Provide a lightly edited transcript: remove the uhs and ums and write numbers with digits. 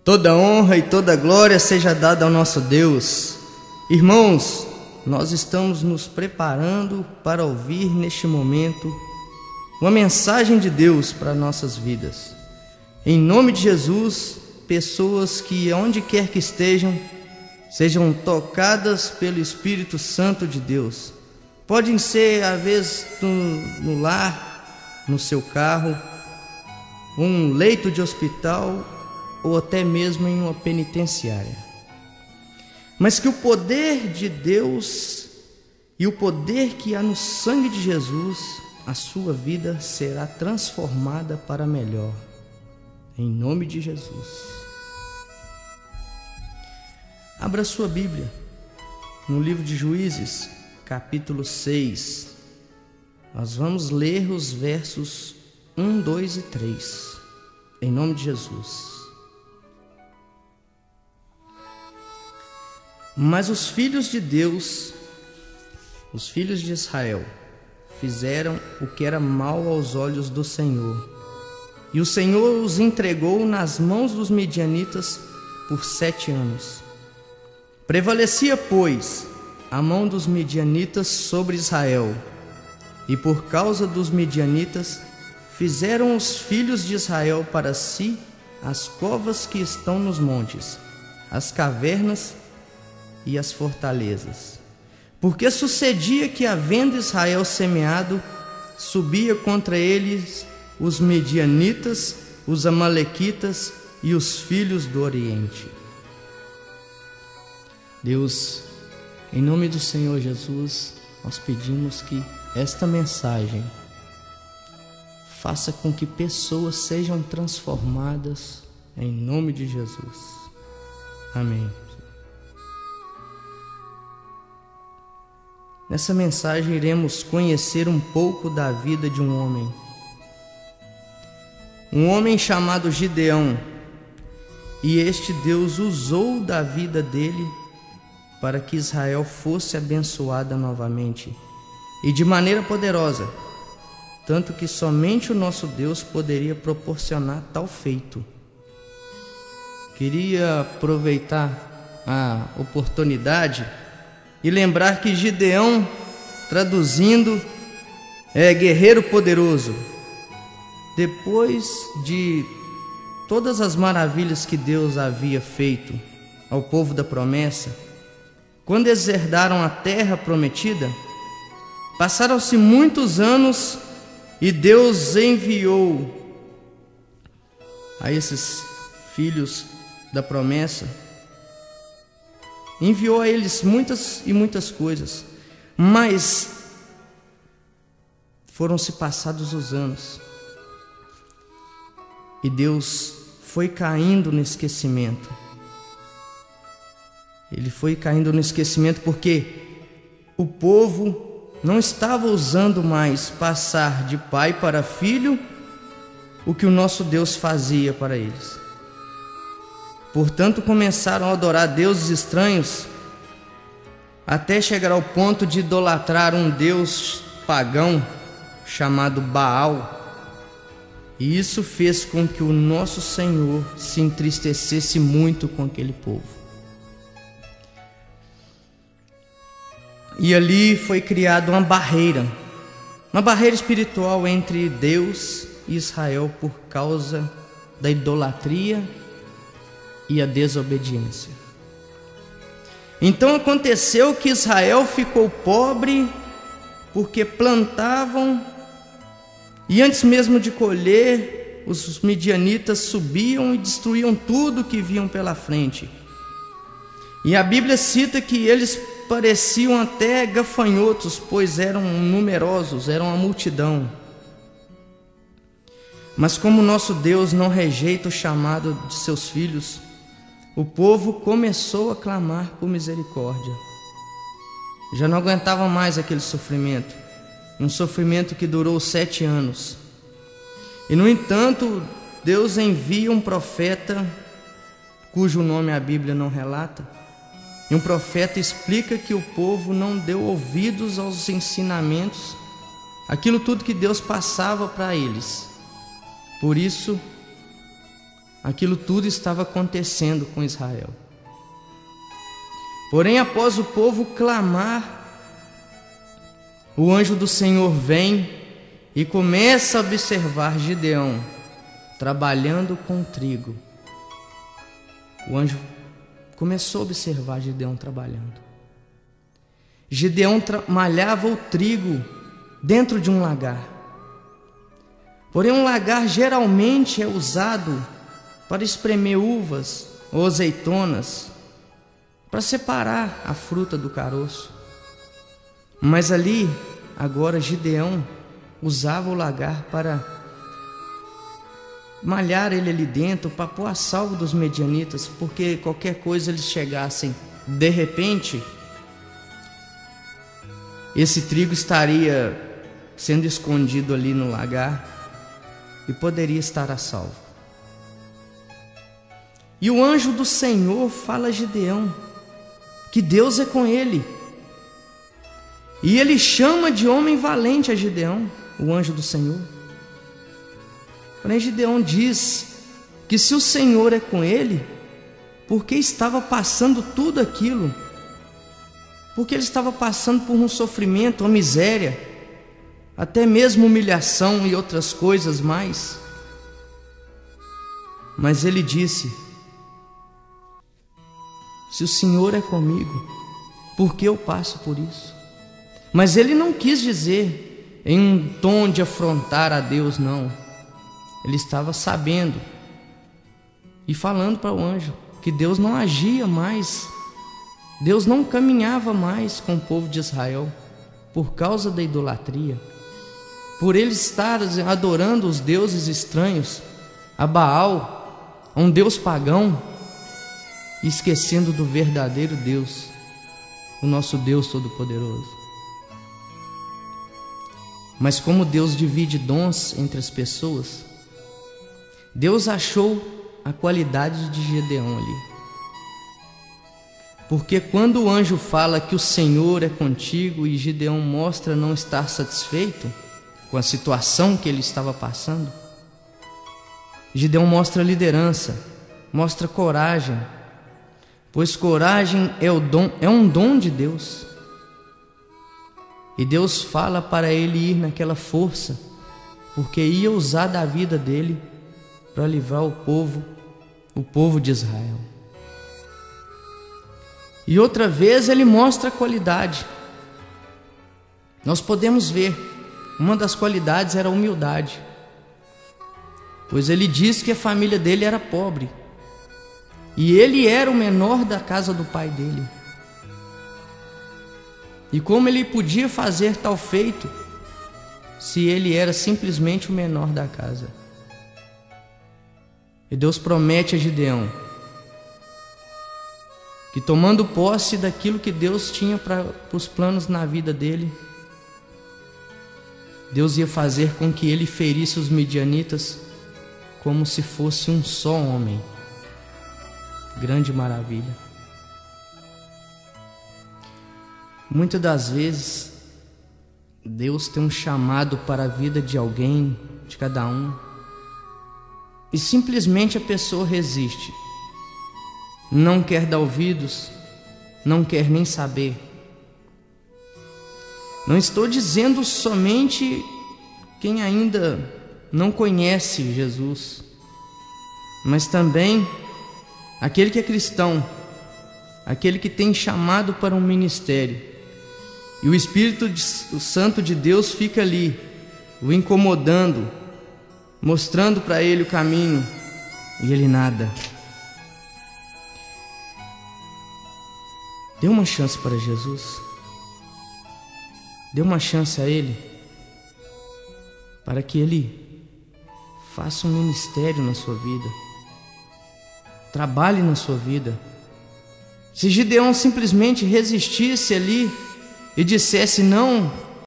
Toda honra e toda glória seja dada ao nosso Deus. Irmãos, nós estamos nos preparando para ouvir neste momento uma mensagem de Deus para nossas vidas. Em nome de Jesus, pessoas que onde quer que estejam, sejam tocadas pelo Espírito Santo de Deus. Podem ser, às vezes, no lar, no seu carro, um leito de hospital ou até mesmo em uma penitenciária. Mas que o poder de Deus e o poder que há no sangue de Jesus, a sua vida será transformada para melhor. Em nome de Jesus. Abra sua Bíblia no livro de Juízes, capítulo 6. Nós vamos ler os versos 1, 2 e 3. Em nome de Jesus. Mas os filhos de Deus, os filhos de Israel, fizeram o que era mal aos olhos do Senhor. E o Senhor os entregou nas mãos dos midianitas por 7 anos. Prevalecia, pois, a mão dos midianitas sobre Israel. E por causa dos midianitas, fizeram os filhos de Israel para si as covas que estão nos montes, as cavernas e as fortalezas. Porque sucedia que, havendo Israel semeado, subia contra eles os midianitas, os amalequitas e os filhos do Oriente. Deus, em nome do Senhor Jesus, nós pedimos que esta mensagem faça com que pessoas sejam transformadas em nome de Jesus. Amém. Nessa mensagem iremos conhecer um pouco da vida de um homem chamado Gideão, e este Deus usou da vida dele para que Israel fosse abençoada novamente e de maneira poderosa, tanto que somente o nosso Deus poderia proporcionar tal feito. Queria aproveitar a oportunidade e lembrar que Gideão, traduzindo, é guerreiro poderoso. Depois de todas as maravilhas que Deus havia feito ao povo da promessa, quando eles herdaram a terra prometida, passaram-se muitos anos e Deus enviou a esses filhos da promessa, enviou a eles muitas e muitas coisas, mas foram-se passados os anos e Deus foi caindo no esquecimento. Ele foi caindo no esquecimento porque o povo não estava usando mais passar de pai para filho o que o nosso Deus fazia para eles. Portanto, começaram a adorar deuses estranhos, até chegar ao ponto de idolatrar um deus pagão chamado Baal. E isso fez com que o nosso Senhor se entristecesse muito com aquele povo. E ali foi criada uma barreira espiritual entre Deus e Israel por causa da idolatria e a desobediência. Então aconteceu que Israel ficou pobre porque plantavam, e antes mesmo de colher, os midianitas subiam e destruíam tudo que viam pela frente. E a Bíblia cita que eles pareciam até gafanhotos, pois eram numerosos, eram uma multidão. Mas como nosso Deus não rejeita o chamado de seus filhos, o povo começou a clamar por misericórdia. Já não aguentava mais aquele sofrimento, um sofrimento que durou 7 anos. E no entanto, Deus envia um profeta, cujo nome a Bíblia não relata, e um profeta explica que o povo não deu ouvidos aos ensinamentos, aquilo tudo que Deus passava para eles. Por isso, aquilo tudo estava acontecendo com Israel. Porém, após o povo clamar, o anjo do Senhor vem e começa a observar Gideão trabalhando com trigo. O anjo começou a observar Gideão trabalhando. Gideão malhava o trigo dentro de um lagar. Porém, um lagar geralmente é usado para espremer uvas ou azeitonas, para separar a fruta do caroço. Mas ali, agora, Gideão usava o lagar para malhar ele ali dentro, para pôr a salvo dos medianitas, porque qualquer coisa eles chegassem de repente, esse trigo estaria sendo escondido ali no lagar e poderia estar a salvo. E o anjo do Senhor fala a Gideão que Deus é com ele. E ele chama de homem valente a Gideão, o anjo do Senhor. Porém, Gideão diz que se o Senhor é com ele, por que estava passando tudo aquilo? Porque ele estava passando por um sofrimento, uma miséria, até mesmo humilhação e outras coisas mais. Mas ele disse: se o Senhor é comigo, por que eu passo por isso? Mas ele não quis dizer em um tom de afrontar a Deus, não. Ele estava sabendo e falando para o anjo que Deus não agia mais, Deus não caminhava mais com o povo de Israel por causa da idolatria, por eles estarem adorando os deuses estranhos, a Baal, a um deus pagão, e esquecendo do verdadeiro Deus, o nosso Deus Todo-Poderoso. Mas como Deus divide dons entre as pessoas, Deus achou a qualidade de Gideão ali. Porque quando o anjo fala que o Senhor é contigo e Gideão mostra não estar satisfeito com a situação que ele estava passando, Gideão mostra liderança, mostra coragem, pois coragem é um dom de Deus. E Deus fala para ele ir naquela força, porque ia usar da vida dele para livrar o povo de Israel. E outra vez ele mostra a qualidade. Nós podemos ver, uma das qualidades era a humildade, pois ele diz que a família dele era pobre, e ele era o menor da casa do pai dele. E como ele podia fazer tal feito, se ele era simplesmente o menor da casa? E Deus promete a Gideão que, tomando posse daquilo que Deus tinha para os planos na vida dele, Deus ia fazer com que ele ferisse os midianitas como se fosse um só homem. Grande maravilha. Muitas das vezes, Deus tem um chamado para a vida de alguém, de cada um, e simplesmente a pessoa resiste, não quer dar ouvidos, não quer nem saber. Não estou dizendo somente quem ainda não conhece Jesus, mas também aquele que é cristão, aquele que tem chamado para um ministério, e o Espírito Santo de Deus fica ali, o incomodando, mostrando para ele o caminho, e ele nada. Dê uma chance para Jesus. Dê uma chance a Ele, para que Ele faça um ministério na sua vida, trabalhe na sua vida. Se Gideão simplesmente resistisse ali e dissesse: não,